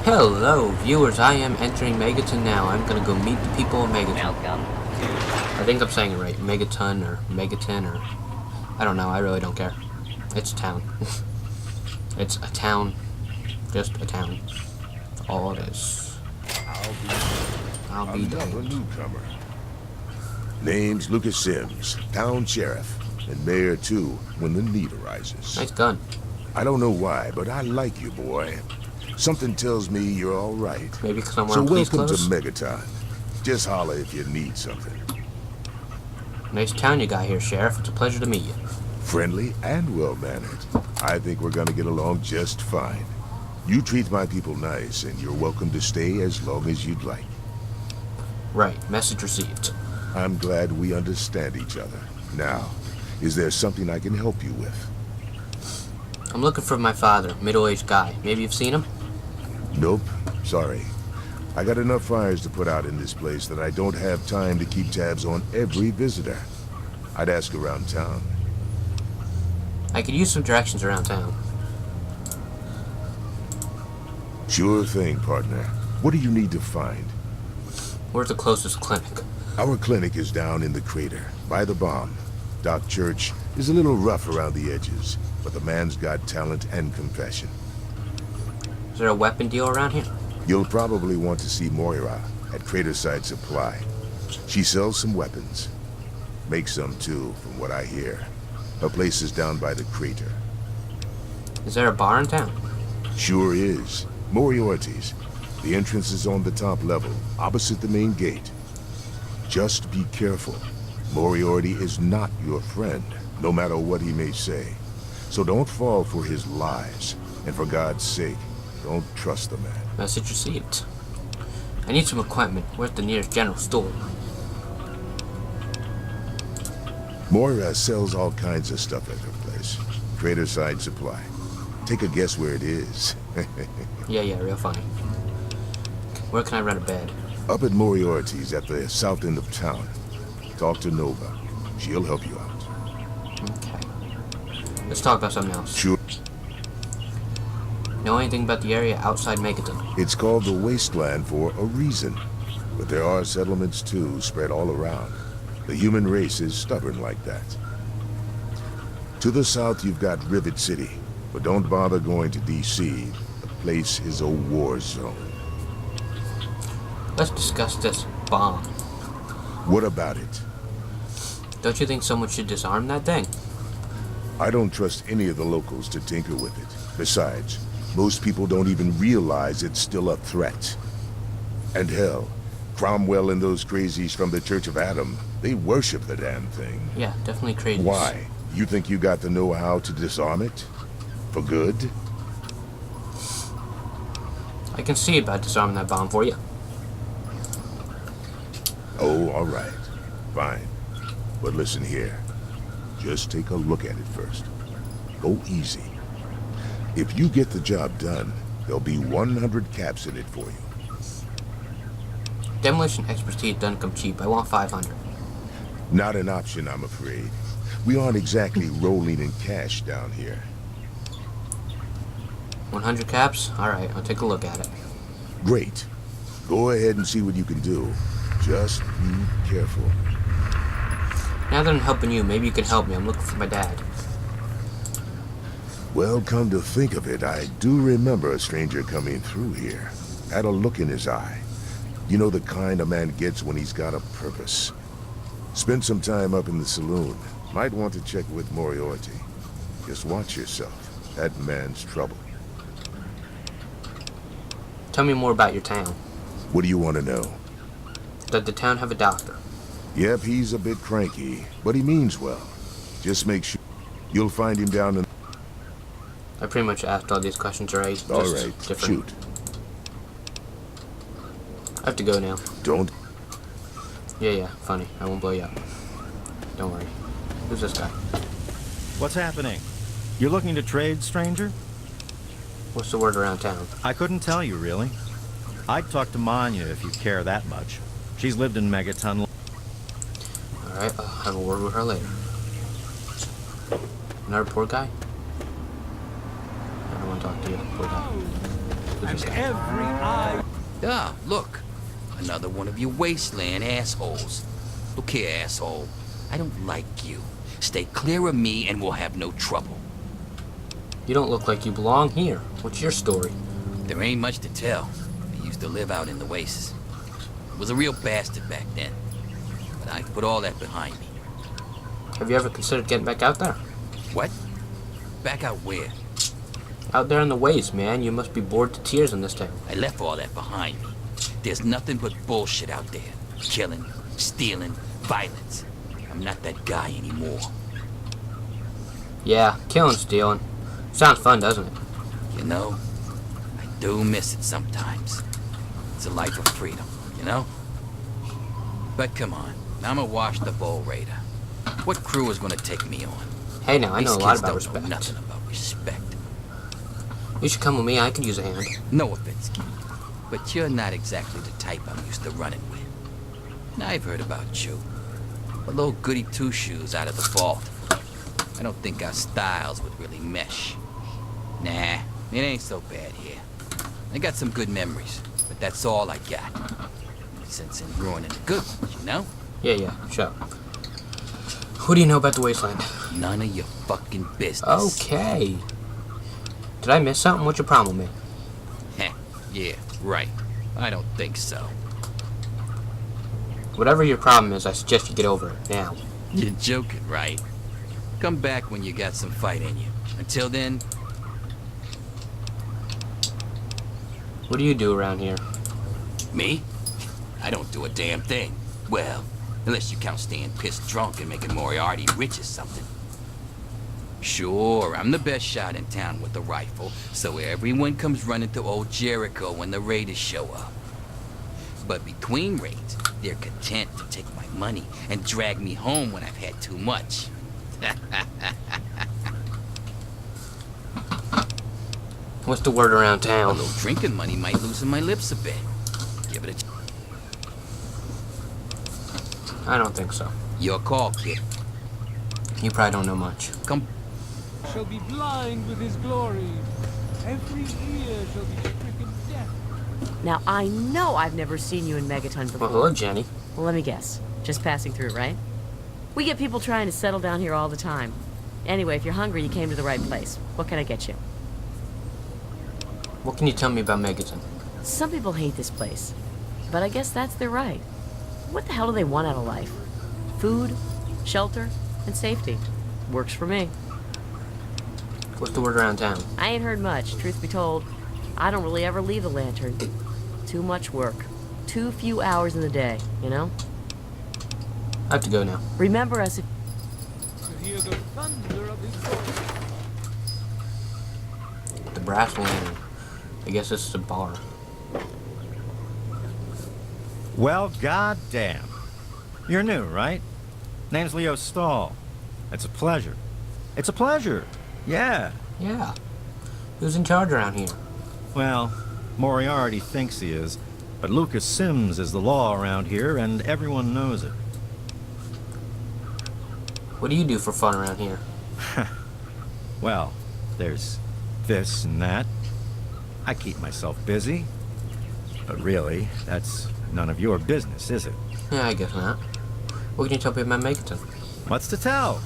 Hello, viewers. I am entering Megaton now. I'm gonna go meet the people of Megaton. Welcome to... I think I'm saying it right. Megaton or Megaton or... I don't know. I really don't care. It's a town. It's a town. Just a town. That's all it is. I'll be another newcomer. Name's Lucas Sims, town sheriff, and mayor too when the need arises. Nice gun. I don't know why, but I like you, boy. Something tells me you're all right. Maybe because I'm wearing So police welcome clothes? to Megaton. Just holler if you need something. Nice town you got here, Sheriff. It's a pleasure to meet you. Friendly and well-mannered. I think we're gonna get along just fine. You treat my people nice, and you're welcome to stay as long as you'd like. Right. Message received. I'm glad we understand each other. Now, is there something I can help you with? I'm looking for my father, middle-aged guy. Maybe you've seen him? Nope. Sorry. I got enough fires to put out in this place that I don't have time to keep tabs on every visitor. I'd ask around town. I could use some directions around town. Sure thing, partner. What do you need to find? Where's the closest clinic? Our clinic is down in the crater, by the bomb. Doc Church is a little rough around the edges, but the man's got talent and compassion. Is there a weapon deal around here? You'll probably want to see Moira at Craterside Supply. She sells some weapons. Makes some too, from what I hear. Her place is down by the crater. Is there a bar in town? Sure is. Moriarty's. The entrance is on the top level, opposite the main gate. Just be careful. Moriarty is not your friend, no matter what he may say. So don't fall for his lies. And for God's sake, don't trust the man. Message received. I need some equipment. Where's the nearest general store? Moira sells all kinds of stuff at her place. Craterside Supply. Take a guess where it is. Yeah, real funny. Where can I rent a bed? Up at Moriarty's at the south end of town. Talk to Nova. She'll help you out. Okay. Let's talk about something else. Sure. Know anything about the area outside Megaton? It's called the Wasteland for a reason. But there are settlements too, spread all around. The human race is stubborn like that. To the south you've got Rivet City. But don't bother going to D.C. The place is a war zone. Let's discuss this bomb. What about it? Don't you think someone should disarm that thing? I don't trust any of the locals to tinker with it. Besides, most people don't even realize it's still a threat. And hell, Cromwell and those crazies from the Church of Adam, they worship the damn thing. Yeah, definitely crazy. Why? You think you got the know-how to disarm it? For good? I can see about disarming that bomb for you. Oh, all right. Fine. But listen here. Just take a look at it first. Go easy. If you get the job done, there'll be 100 caps in it for you. Demolition expertise doesn't come cheap. I want 500. Not an option, I'm afraid. We aren't exactly rolling in cash down here. 100 caps? Alright, I'll take a look at it. Great. Go ahead and see what you can do. Just be careful. Now that I'm helping you, maybe you can help me. I'm looking for my dad. Well, come to think of it, I do remember a stranger coming through here. Had a look in his eye. You know the kind a man gets when he's got a purpose. Spend some time up in the saloon. Might want to check with Moriarty. Just watch yourself. That man's trouble. Tell me more about your town. What do you want to know? Does the town have a doctor? Yep, he's a bit cranky, but he means well. Just make sure you'll find him down in... I pretty much asked all these questions already. All right, different. shoot. I have to go now. Don't... Yeah, funny. I won't blow you up. Don't worry. Who's this guy? What's happening? You're looking to trade, stranger? What's the word around town? I couldn't tell you, really. I'd talk to Manya if you care that much. She's lived in Megaton. Alright, I'll have a word with her later. Another poor guy? I don't want to talk to you, poor guy. this guy? Every eye. Ah, look. Another one of you Wasteland assholes. Look here, asshole. I don't like you. Stay clear of me and we'll have no trouble. You don't look like you belong here. What's your story? There ain't much to tell. I used to live out in the wastes. Was a real bastard back then. But I put all that behind me. Have you ever considered getting back out there? What? Back out where? Out there in the waste, man. You must be bored to tears in this town. I left all that behind me. There's nothing but bullshit out there. Killing, stealing, violence. I'm not that guy anymore. Yeah, killing, stealing. Sounds fun, doesn't it? You know, I do miss it sometimes. It's a life of freedom, you know? But come on, I'm a washed-up raider. What crew is gonna take me on? Hey now, I know a These lot kids about don't respect. know nothing about respect. You should come with me, I could use a hand. No offense, kid, but you're not exactly the type I'm used to running with. And I've heard about you. A little goody two-shoes out of the vault. I don't think our styles would really mesh. Nah, it ain't so bad here. I got some good memories, but that's all I got. Since in ruining the good ones, you know? Yeah, shut up. What do you know about the Wasteland? None of your fucking business. Okay. Did I miss something? What's your problem, man? Heh, yeah, right. I don't think so. Whatever your problem is, I suggest you get over it now. You're joking, right? Come back when you got some fight in you. Until then... What do you do around here? Me? I don't do a damn thing. Well, unless you count staying pissed drunk and making Moriarty rich or something. Sure, I'm the best shot in town with the rifle, so everyone comes running to old Jericho when the raiders show up. But between raids, they're content to take my money and drag me home when I've had too much. What's the word around A town? little drinking money might loosen my lips a bit. Give it I don't think so. your call, kid. You probably don't know much. Come. Shall be blind with his glory. Every ear shall be stricken deaf. Now, I know I've never seen you in Megaton before. Well, hello, Jenny. Well, let me guess. Just passing through, right? We get people trying to settle down here all the time. Anyway, if you're hungry, you came to the right place. What can I get you? What can you tell me about Megaton? Some people hate this place, but I guess that's their right. What the hell do they want out of life? Food, shelter, and safety. Works for me. What's the word around town? I ain't heard much, truth be told. I don't really ever leave the lantern. Too much work. Too few hours in the day, you know? I have to go now. Remember us if... To hear the thunder of his voice. The Brass Lantern. I guess this is a bar. Well, goddamn. You're new, right? Name's Leo Stahl. It's a pleasure. It's a pleasure. Yeah. Yeah. Who's in charge around here? Well, Moriarty thinks he is, but Lucas Sims is the law around here, and everyone knows it. What do you do for fun around here? Well, there's this and that. I keep myself busy. But really, that's none of your business, is it? Yeah, I guess not. What can you tell me about Megaton? What's to tell?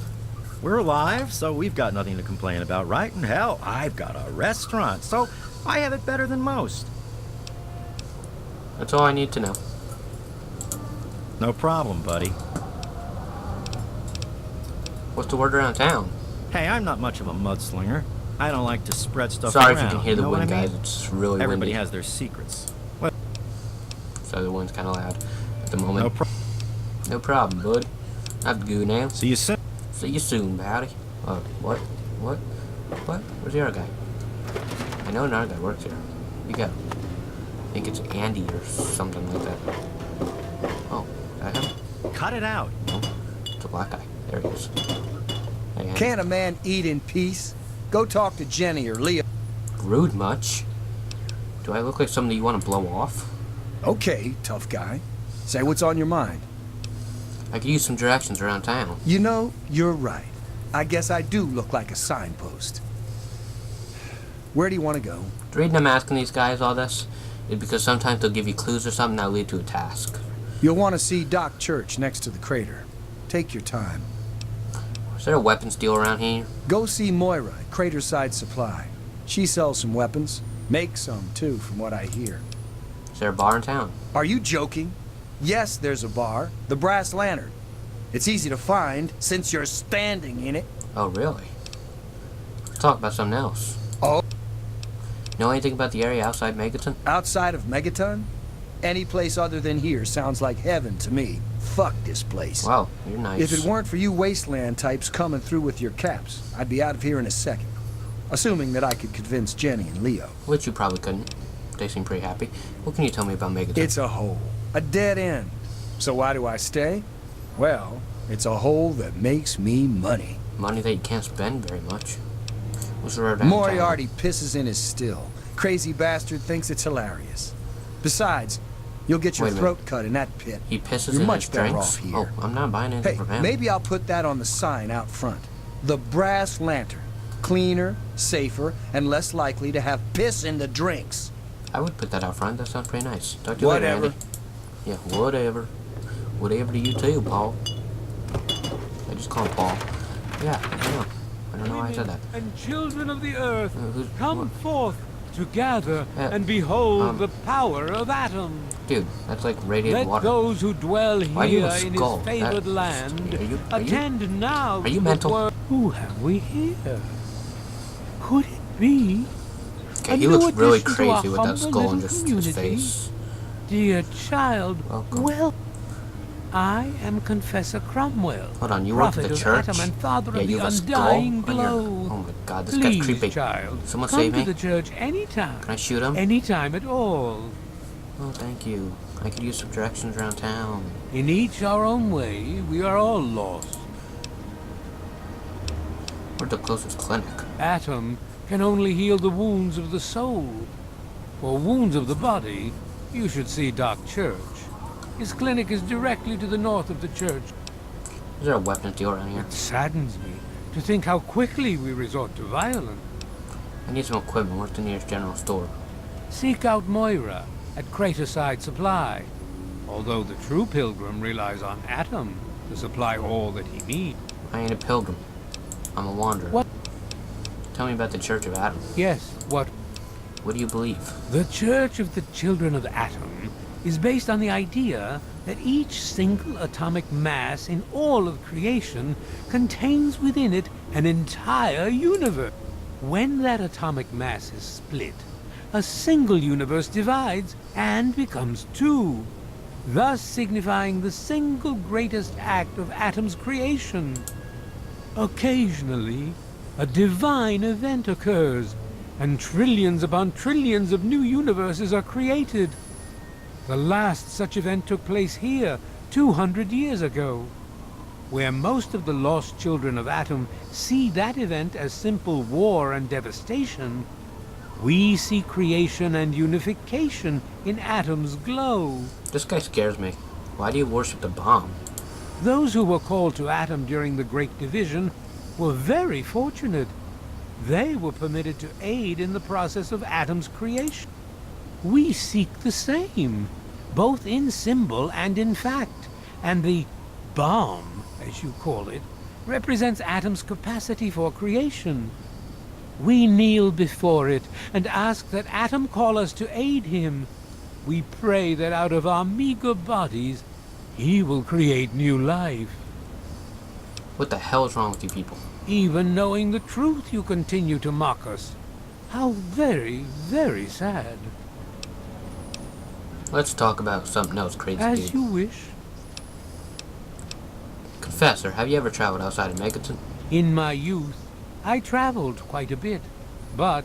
We're alive, so we've got nothing to complain about, right? And hell, I've got a restaurant, so I have it better than most. That's all I need to know. No problem, buddy. What's the word around town? Hey, I'm not much of a mudslinger. I don't like to spread stuff Sorry around. if you can hear the know what wind, I mean? guys. It's really Everybody windy. has their secrets. What? So the wind's kind of loud at the moment. No problem. No problem, bud. I have to go now. See you soon. See you soon, howdy. What? What? What? Where's the other guy? I know another guy works here. Where you go? I think it's Andy or something like that. Oh, is that him? Cut it out. No, it's a black guy. There he is. Hey, Andy. Can't a man eat in peace? Go talk to Jenny or Leo. Rude much? Do I look like somebody you want to blow off? Okay, tough guy. Say what's on your mind. I could use some directions around town. You know, you're right. I guess I do look like a signpost. Where do you want to go? The reason I'm asking these guys all this is because sometimes they'll give you clues or something that'll lead to a task. You'll want to see Doc Church next to the crater. Take your time. Is there a weapons deal around here? Go see Moira at Craterside Supply. She sells some weapons. Makes some, too, from what I hear. Is there a bar in town? Are you joking? Yes, there's a bar. The Brass Lantern. It's easy to find, since you're standing in it. Oh, really? Let's talk about something else. Oh? Know anything about the area outside Megaton? Outside of Megaton? Any place other than here sounds like heaven to me. Fuck this place. Wow, you're nice. If it weren't for you Wasteland types coming through with your caps, I'd be out of here in a second. Assuming that I could convince Jenny and Leo. Which you probably couldn't. They seem pretty happy. What can you tell me about Megaton? It's a hole. A dead end. So why do I stay? Well, it's a hole that makes me money. Money that you can't spend very much. What's the road downtown? Moriarty pisses in his still. Crazy bastard thinks it's hilarious. Besides, you'll get your throat cut in that pit. He pisses You're in much his better drinks? off here. Oh, I'm not buying anything Hey, from him. maybe I'll put that on the sign out front. The Brass Lantern. Cleaner, safer, and less likely to have piss in the drinks. I would put that out front. That sounds pretty nice. Talk to you later, Whatever. Andy. Yeah, whatever. Whatever to you too, Paul. I just call him Paul. Yeah, I don't know why I said that. And children of the earth, who's- come what? forth to gather Yeah, and behold the power of Atom. Dude, that's like radiated Let water. those who dwell Why do you here have a in skull? his favored That- land Are you- attend now are you to mental? the word. Who have we here? Could it be? Okay, a he new looks really addition to our crazy with that humble skull and little just his community? face. Dear child, Welcome. well, I am Confessor Cromwell, Hold on, you work at prophet the of church? Atom and father Yeah, of the you have a skull undying on your- glow. Oh my god, this guy's Please, creepy. child, Someone come save to me. the church anytime. Can I shoot him? Anytime at all. Oh, thank you. I could use some directions around town. In each our own way, we are all lost. Where's the closest clinic? Atom can only heal the wounds of the soul. For wounds of the body, you should see Doc Church. His clinic is directly to the north of the church. Is there a weapons deal around here? It saddens me to think how quickly we resort to violence. I need some equipment. Where's the nearest general store? Seek out Moira at Craterside Supply, although the true pilgrim relies on Atom to supply all that he needs. I ain't a pilgrim. I'm a wanderer. What? Tell me about the Church of Atom. Yes, what? What do you believe? The Church of the Children of Atom is based on the idea that each single atomic mass in all of creation contains within it an entire universe. When that atomic mass is split, a single universe divides and becomes two, thus signifying the single greatest act of Atom's creation. Occasionally, a divine event occurs, and trillions upon trillions of new universes are created. The last such event took place here 200 years ago. Where most of the lost children of Atom see that event as simple war and devastation, we see creation and unification in Atom's glow. This guy scares me. Why do you worship the bomb? Those who were called to Atom during the Great Division were very fortunate. They were permitted to aid in the process of Atom's creation. We seek the same, both in symbol and in fact, and the bomb, as you call it, represents Atom's capacity for creation. We kneel before it and ask that Atom call us to aid him. We pray that out of our meager bodies, he will create new life. What the hell is wrong with you people? Even knowing the truth, you continue to mock us. How very, very sad. Let's talk about something else crazy, As dude. you wish. Confessor, have you ever traveled outside of Megaton? In my youth, I traveled quite a bit, but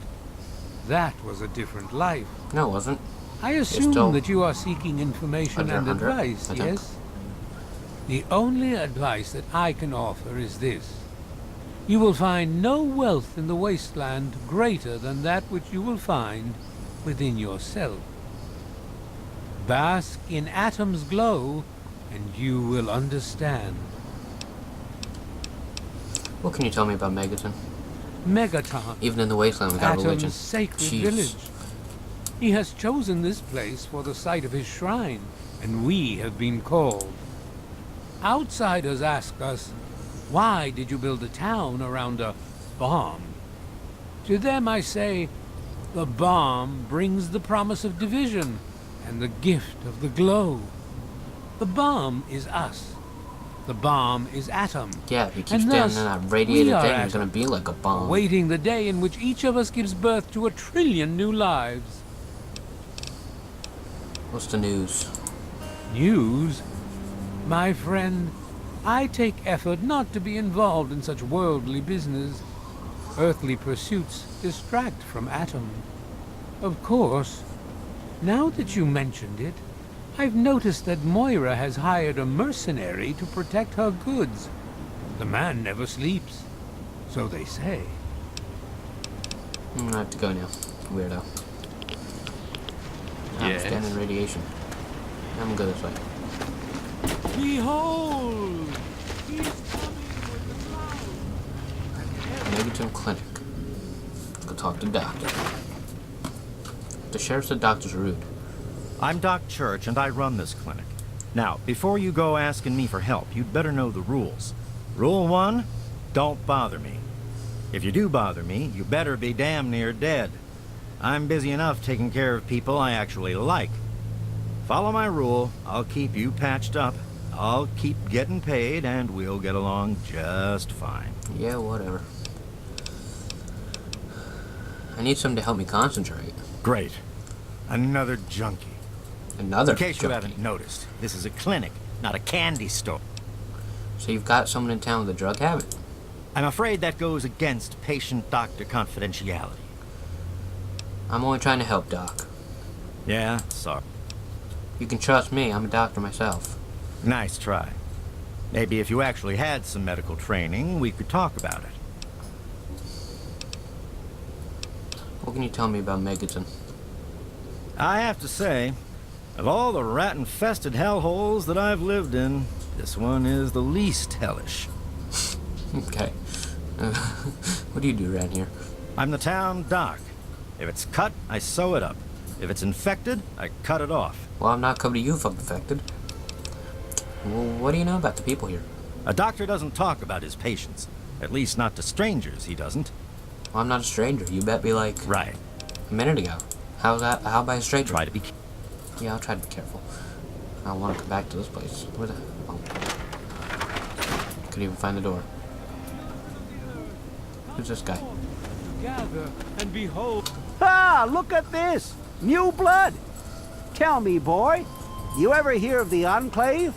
that was a different life. No, it wasn't. I still assume that you are seeking information under and 100, advice, I think. yes? The only advice that I can offer is this. You will find no wealth in the Wasteland greater than that which you will find within yourself. Bask in Atom's glow, and you will understand. What can you tell me about Megaton? Megaton, Even in the Wasteland, we got Atom's religion. sacred Jeez. village. He has chosen this place for the site of his shrine, and we have been called. Outsiders ask us, why did you build a town around a bomb? To them I say, the bomb brings the promise of division and the gift of the glow. The bomb is us. The bomb is Atom. Yeah, if you keep And standing thus, in that we radiated are thing, Atom, it's gonna be like a bomb. awaiting the day in which each of us gives birth to 1 trillion new lives. What's the news? News? My friend, I take effort not to be involved in such worldly business. Earthly pursuits distract from Atom. Of course, now that you mentioned it, I've noticed that Moira has hired a mercenary to protect her goods. The man never sleeps, so they say. I'm gonna have to go now. Weirdo. I'm standing in radiation. I'm gonna go this way. Behold! He's coming with the clouds! Megaton Clinic. Let's go talk to the doctor. The sheriff said doctors are rude. I'm Doc Church, and I run this clinic. Now, before you go asking me for help, you'd better know the rules. Rule 1, don't bother me. If you do bother me, you better be damn near dead. I'm busy enough taking care of people I actually like. Follow my rule, I'll keep you patched up, I'll keep getting paid, and we'll get along just fine. Yeah, whatever. I need someone to help me concentrate. Great. Another junkie. Another In case you junkie. haven't noticed, this is a clinic, not a candy store. So you've got someone in town with a drug habit. I'm afraid that goes against patient-doctor confidentiality. I'm only trying to help, Doc. Yeah, sorry. You can trust me, I'm a doctor myself. Nice try. Maybe if you actually had some medical training, we could talk about it. What can you tell me about Megaton? I have to say, of all the rat-infested hellholes that I've lived in, this one is the least hellish. Okay. What do you do around here? I'm the town doc. If it's cut, I sew it up. If it's infected, I cut it off. Well, I'm not coming to you if I'm infected. Well, what do you know about the people here? A doctor doesn't talk about his patients. At least not to strangers, he doesn't. Well, I'm not a stranger. You bet me like Right. a minute ago. How's that? How about a stranger? Try to be... Yeah, I'll try to be careful. I don't want to come back to this place. Where the... Oh. Couldn't even find the door. Who's this guy? Gather and behold. Ah, look at this! New blood! Tell me, boy, you ever hear of the Enclave?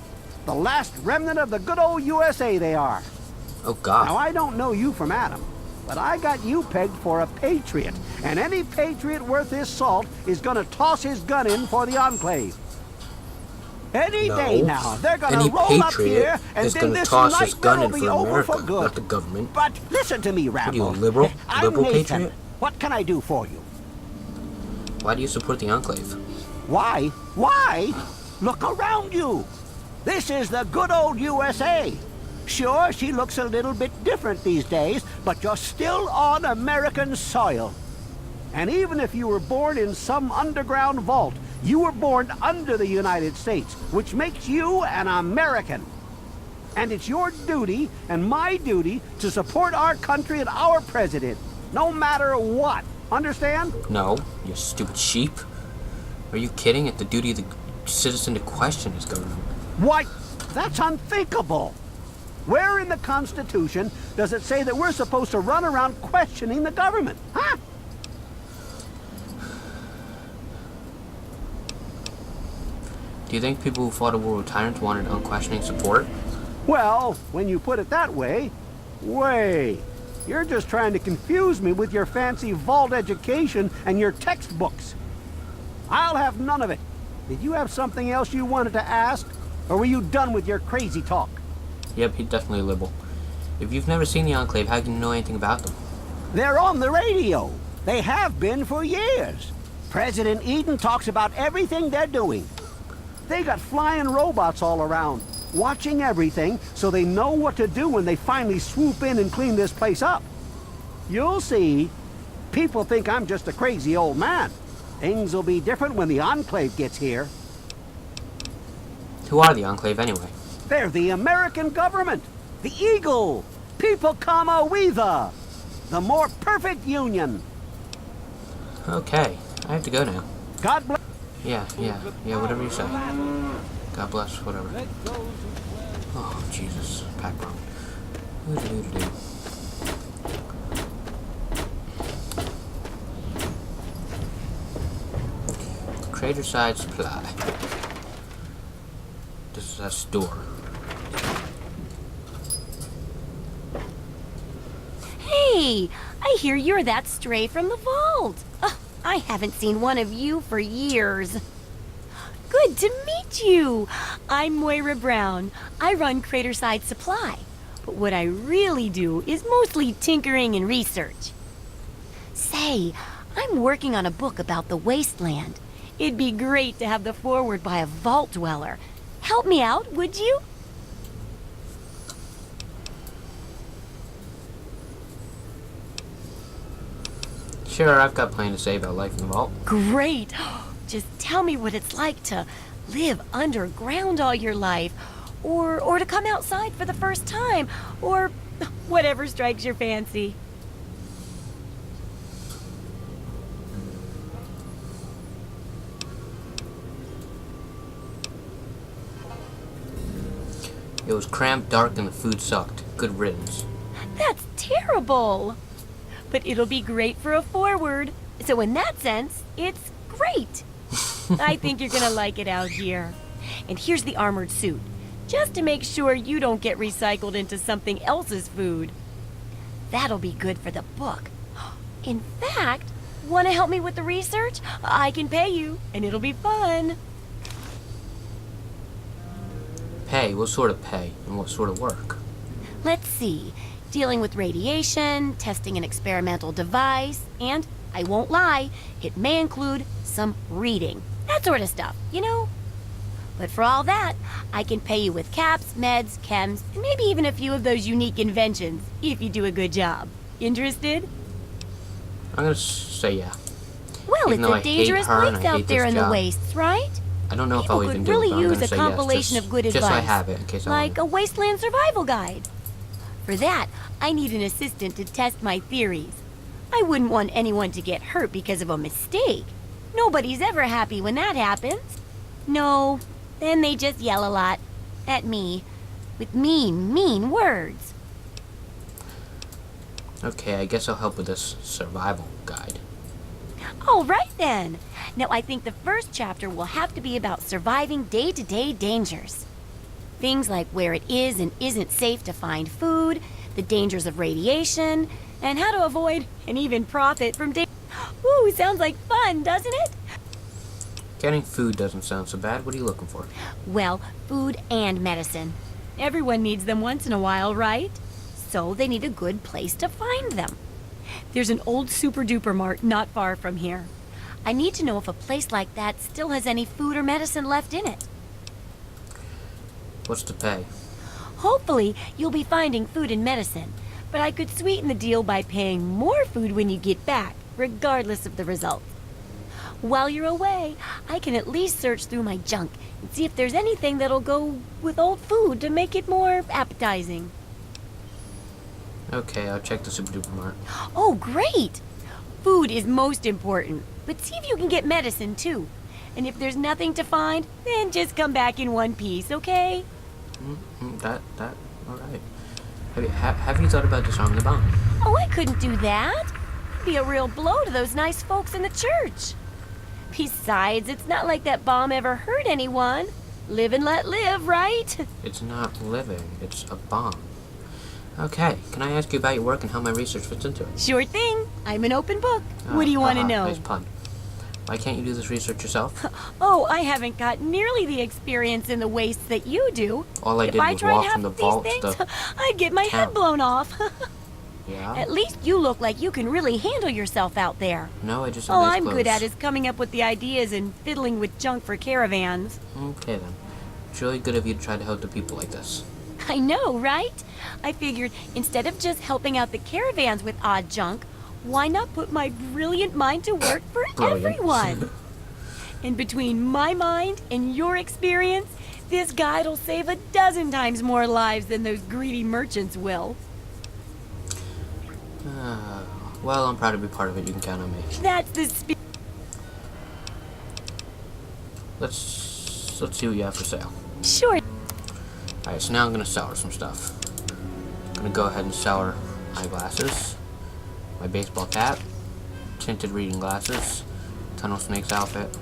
The last remnant of the good old USA they are. Oh, God. Now, I don't know you from Adam, but I got you pegged for a patriot, and any patriot worth his salt is gonna toss his gun in for the Enclave. Any day now, they're gonna Any roll up patriot here, and is then gonna this toss his gun nightmare in will for be over America, for good. not the government. But listen to me, Rambo. What are you, a liberal? I'm Liberal Nathan. patriot? What can I do for you? Why do you support the Enclave? Why? Why? Look around you. This is the good old USA. Sure, she looks a little bit different these days, but you're still on American soil. And even if you were born in some underground vault, you were born under the United States, which makes you an American. And it's your duty and my duty to support our country and our president, no matter what. Understand? No, you stupid sheep. Are you kidding? It's the duty of the citizen to question his government. What? That's unthinkable. Where in the Constitution does it say that we're supposed to run around questioning the government? Huh? Do you think people who fought a war with tyrants wanted unquestioning support? Well, when you put it that way, you're just trying to confuse me with your fancy vault education and your textbooks. I'll have none of it. Did you have something else you wanted to ask? Or were you done with your crazy talk? Yep, he's definitely liberal. If you've never seen the Enclave, how can you know anything about them? They're on the radio. They have been for years. President Eden talks about everything they're doing. They got flying robots all around, watching everything so they know what to do when they finally swoop in and clean this place up. You'll see. People think I'm just a crazy old man. Things will be different when the Enclave gets here. Who are the Enclave anyway? They're the American government. The Eagle. People comma we the more perfect union. Okay, I have to go now. God bless. Yeah, whatever you say. God bless, whatever. Oh, Jesus. Background. Craterside Supply. This is a store. Hey, I hear you're that stray from the vault. I haven't seen one of you for years. Good to meet you. I'm Moira Brown. I run Craterside Supply. But what I really do is mostly tinkering and research. Say, I'm working on a book about the Wasteland. It'd be great to have the foreword by a vault dweller. Help me out, would you? Sure, I've got plenty to say about life in the vault. Great. Just tell me what it's like to live underground all your life, or to come outside for the first time, or whatever strikes your fancy. It was cramped, dark, and the food sucked. Good riddance. That's terrible. But it'll be great for a foreword. So in that sense, it's great. I think you're gonna like it out here. And here's the armored suit, just to make sure you don't get recycled into something else's food. That'll be good for the book. In fact, want to help me with the research? I can pay you, and it'll be fun. Pay? What sort of pay? And what sort of work? Let's see. Dealing with radiation, testing an experimental device, and, I won't lie, it may include some reading. That sort of stuff, you know? But for all that, I can pay you with caps, meds, chems, and maybe even a few of those unique inventions, if you do a good job. Interested? I'm gonna say yeah. Well, Even though I it's a hate dangerous her and place I out hate there this in the job. wastes, right? I don't know if People I'll could even do really it, but I'm use gonna a say yes, compilation just, of good just advice. so I have it in case Like I a Wasteland survival guide. For that, I need an assistant to test my theories. I wouldn't want anyone to get hurt because of a mistake. Nobody's ever happy when that happens. No, then they just yell a lot. At me. With mean words. Okay, I guess I'll help with this survival guide. All right then. Now I think the first chapter will have to be about surviving day-to-day dangers. Things like where it is and isn't safe to find food, the dangers of radiation, and how to avoid and even profit from Ooh, sounds like fun, doesn't it? Getting food doesn't sound so bad. What are you looking for? Well, food and medicine. Everyone needs them once in a while, right? So they need a good place to find them. There's an old super-duper mart not far from here. I need to know if a place like that still has any food or medicine left in it. What's the pay? Hopefully, you'll be finding food and medicine, but I could sweeten the deal by paying more food when you get back, regardless of the result. While you're away, I can at least search through my junk and see if there's anything that'll go with old food to make it more appetizing. Okay, I'll check the Super Duper Mart. Oh, great! Food is most important, but see if you can get medicine too. And if there's nothing to find, then just come back in one piece, okay? Alright. Have you thought about disarming the bomb? Oh, I couldn't do that. It'd be a real blow to those nice folks in the church. Besides, it's not like that bomb ever hurt anyone. Live and let live, right? It's not living, it's a bomb. Okay, can I ask you about your work and how my research fits into it? Sure thing. I'm an open book. What do you want to know? Nice pun. Why can't you do this research yourself? Oh, I haven't got nearly the experience in the wastes that you do. All I If did I was tried walk half from the of vault these to things, the I'd get my head town. blown off. Yeah? At least you look like you can really handle yourself out there. No, I just have All nice I'm clothes. good at is coming up with the ideas and fiddling with junk for caravans. Okay then. It's really good of you to try to help the people like this. I know, right? I figured instead of just helping out the caravans with odd junk, why not put my brilliant mind to work for everyone? And between my mind and your experience, this guide'll save 12 times more lives than those greedy merchants will. Well, I'm proud to be part of it. You can count on me. That's the spirit. Let's see what you have for sale. Sure. Alright, so now I'm gonna sell her some stuff. I'm gonna go ahead and sell her eyeglasses, my baseball cap, tinted reading glasses, tunnel snake's outfit,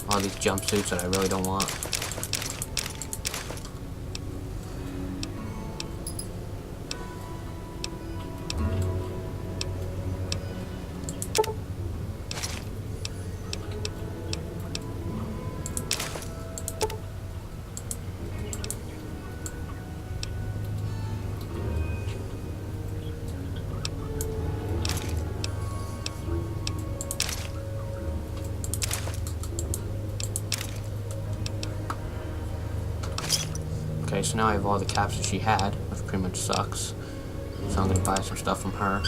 all these jumpsuits that I really don't want. Okay, so now I have all the caps that she had, which pretty much sucks. So I'm gonna buy some stuff from her.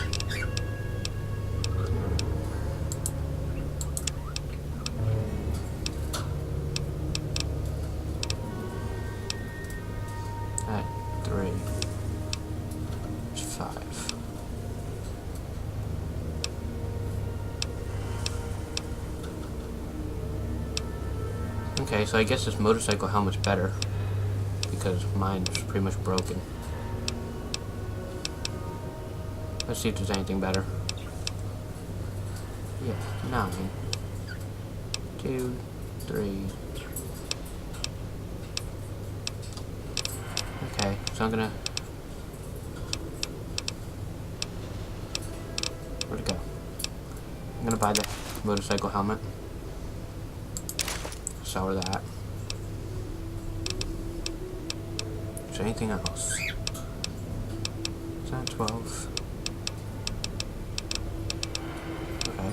Alright, 3. There's 5. Okay, so I guess this motorcycle helmet's better, because mine's pretty much broken. Let's see if there's anything better. Yeah, 9. 2, 3. Okay, so I'm gonna... Where'd it go? I'm gonna buy the motorcycle helmet. Sell her that. Is there anything else? Is that 12? Okay.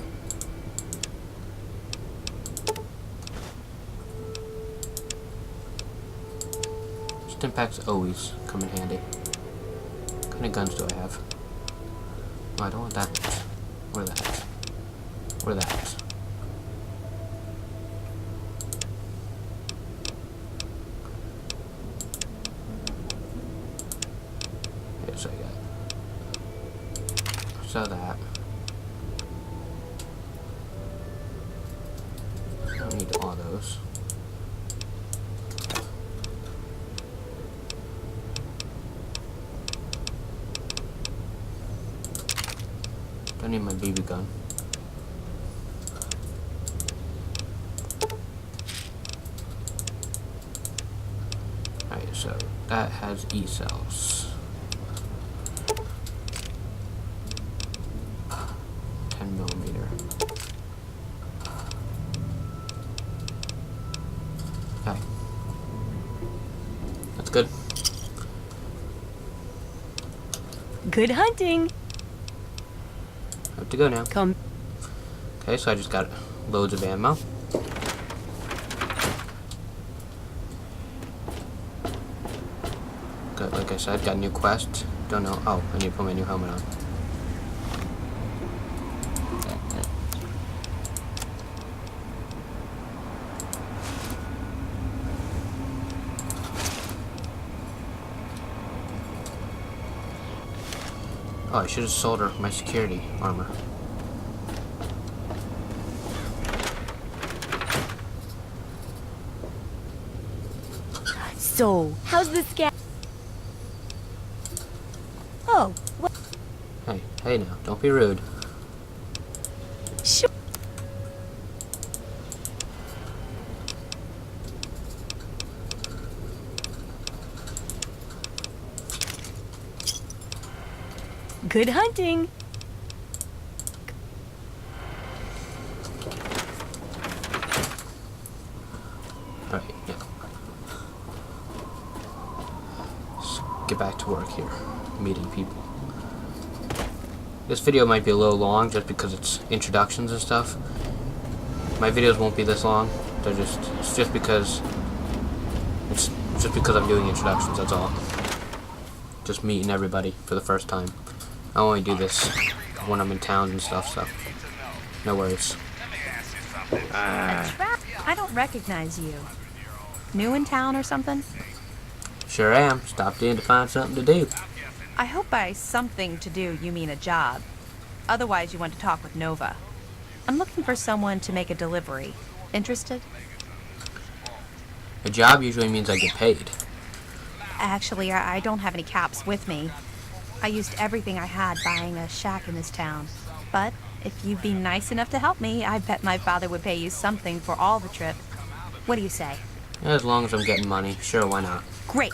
Stimpaks always come in handy. What kind of guns do I have? Oh, I don't want that. Or that. Or that. So I got so that I don't need all those. Don't need my BB gun. Alright, so that has E-cells. 10mm. Okay. That's good. Good hunting. Have to go now. Come. Okay, so I just got loads of ammo. Got, like I said, got a new quest. Don't know. Oh, I need to put my new helmet on. Oh, I should have sold her my security armor. So, how's the scat? Oh, what? Hey now, don't be rude. Sure. Good hunting. Alright, yeah. Let's get back to work here. Meeting people. This video might be a little long just because it's introductions and stuff. My videos won't be this long. It's just because it's Just because I'm doing introductions, that's all. Just meeting everybody for the first time. I only do this when I'm in town and stuff, so no worries. I don't recognize you. New in town or something? Sure am. Stopped in to find something to do. I hope by something to do you mean a job. Otherwise you want to talk with Nova. I'm looking for someone to make a delivery. Interested? A job usually means I get paid. Actually, I don't have any caps with me. I used everything I had buying a shack in this town. But if you'd be nice enough to help me, I bet my father would pay you something for all the trip. What do you say? As long as I'm getting money, sure, why not? Great.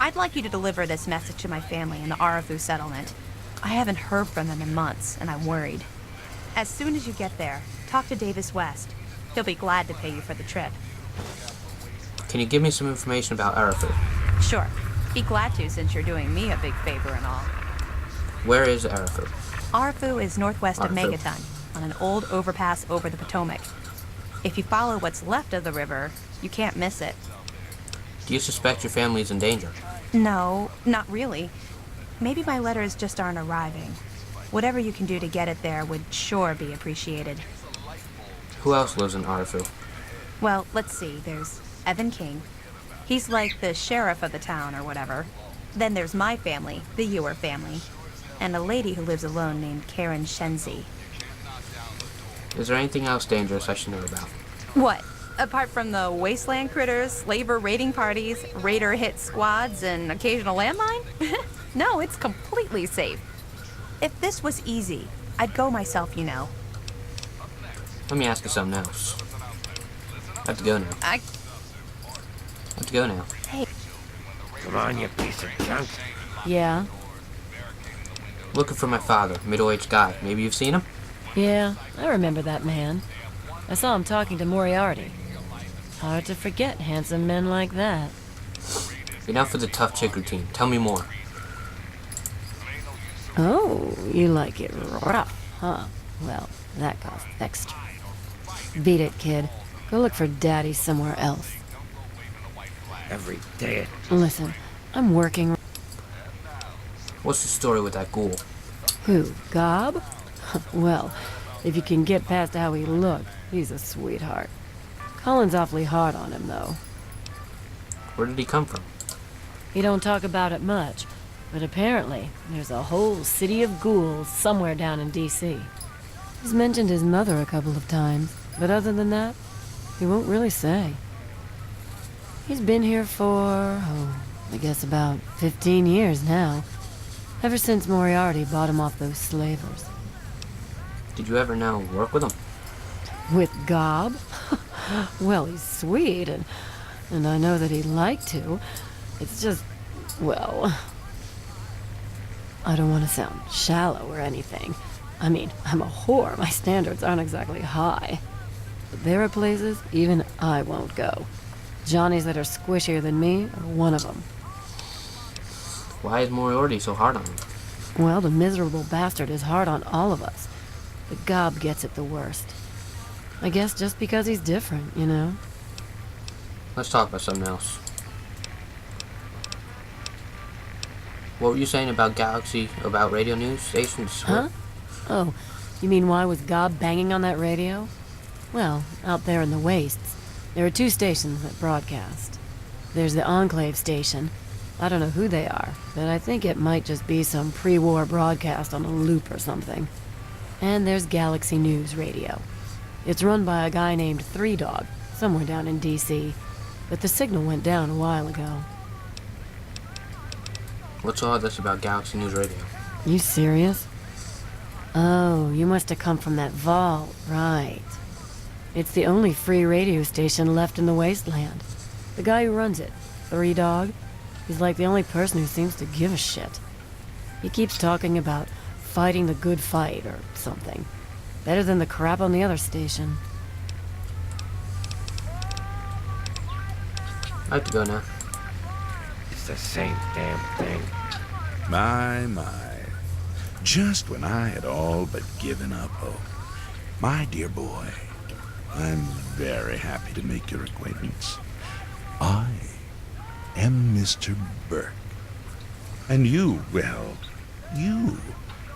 I'd like you to deliver this message to my family in the Arafu settlement. I haven't heard from them in months, and I'm worried. As soon as you get there, talk to Davis West. He'll be glad to pay you for the trip. Can you give me some information about Arafu? Sure. Be glad to, since you're doing me a big favor and all. Where is Arafu? Arafu is northwest of Arafu. Megaton, on an old overpass over the Potomac. If you follow what's left of the river, you can't miss it. Do you suspect your family's in danger? No, not really. Maybe my letters just aren't arriving. Whatever you can do to get it there would sure be appreciated. Who else lives in Arafu? Well, let's see. There's Evan King. He's like the sheriff of the town or whatever. Then there's my family, the Ewer family. And a lady who lives alone named Karen Shenzi. Is there anything else dangerous I should know about? What? Apart from the Wasteland critters, slaver raiding parties, raider hit squads, and occasional landmine? No, it's completely safe. If this was easy, I'd go myself, you know. Let me ask you something else. I have to go now. I have to go now. Hey. Come on, you piece of junk. Yeah? Looking for my father, middle-aged guy. Maybe you've seen him? Yeah, I remember that man. I saw him talking to Moriarty. Hard to forget handsome men like that. Enough of the tough chick routine. Tell me more. Oh, you like it rough, huh? Well, that costs extra. Beat it, kid. Go look for Daddy somewhere else. Every day. Listen, I'm working... What's the story with that ghoul? Who, Gob? Well, if you can get past how he looked, he's a sweetheart. Colin's awfully hard on him, though. Where did he come from? He don't talk about it much, but apparently there's a whole city of ghouls somewhere down in D.C. He's mentioned his mother a couple of times, but other than that, he won't really say. He's been here for, I guess about 15 years now. Ever since Moriarty bought him off those slavers. Did you ever now work with him? With Gob? Well, he's sweet, and I know that he'd like to. It's just, well... I don't want to sound shallow or anything. I mean, I'm a whore. My standards aren't exactly high. But there are places even I won't go. Johnnies that are squishier than me are one of them. Why is Moriarty so hard on him? Well, the miserable bastard is hard on all of us. But Gob gets it the worst. I guess just because he's different, you know? Let's talk about something else. What were you saying about Galaxy, about radio news stations? Huh? Oh, you mean why was Gob banging on that radio? Well, out there in the wastes, there are 2 stations that broadcast. There's the Enclave station. I don't know who they are, but I think it might just be some pre-war broadcast on a loop or something. And there's Galaxy News Radio. It's run by a guy named Three Dog, somewhere down in D.C., but the signal went down a while ago. What's all this about Galaxy News Radio? You serious? Oh, you must have come from that vault, right. It's the only free radio station left in the Wasteland. The guy who runs it, Three Dog, he's like the only person who seems to give a shit. He keeps talking about fighting the good fight or something. Better than the crap on the other station. I have to go now. It's the same damn thing. My. Just when I had all but given up hope. My dear boy, I'm very happy to make your acquaintance. I am Mr. Burke. And you, well, you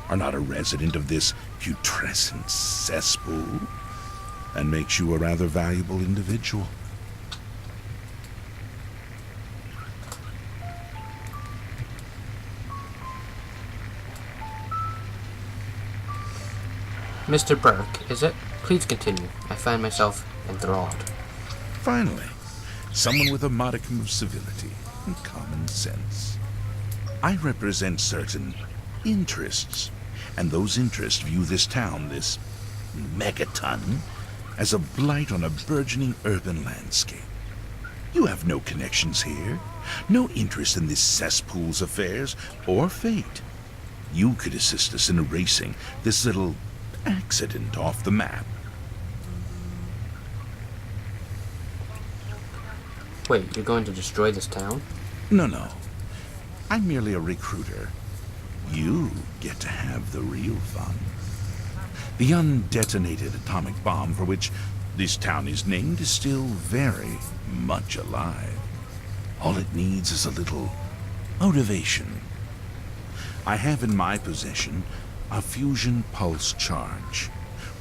are not a resident of this putrescent cesspool, and makes you a rather valuable individual. Mr. Burke, is it? Please continue. I find myself enthralled. Finally, someone with a modicum of civility and common sense. I represent certain interests, and those interests view this town, this Megaton, as a blight on a burgeoning urban landscape. You have no connections here, no interest in this cesspool's affairs or fate. You could assist us in erasing this little accident off the map. Wait, you're going to destroy this town? No. I'm merely a recruiter. You get to have the real fun. The undetonated atomic bomb for which this town is named is still very much alive. All it needs is a little motivation. I have in my possession a fusion pulse charge.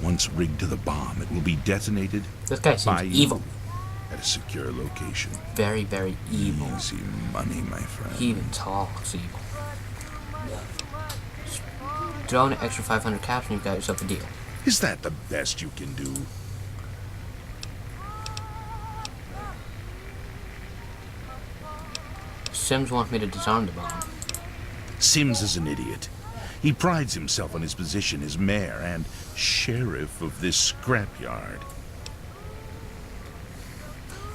Once rigged to the bomb, it will be detonated This guy by seems evil. you at a secure location. Very, very evil. Easy money, my friend. He even talks evil. Throw in an extra 500 caps and you've got yourself a deal. Is that the best you can do? Sims wants me to disarm the bomb. Sims is an idiot. He prides himself on his position as mayor and sheriff of this scrapyard.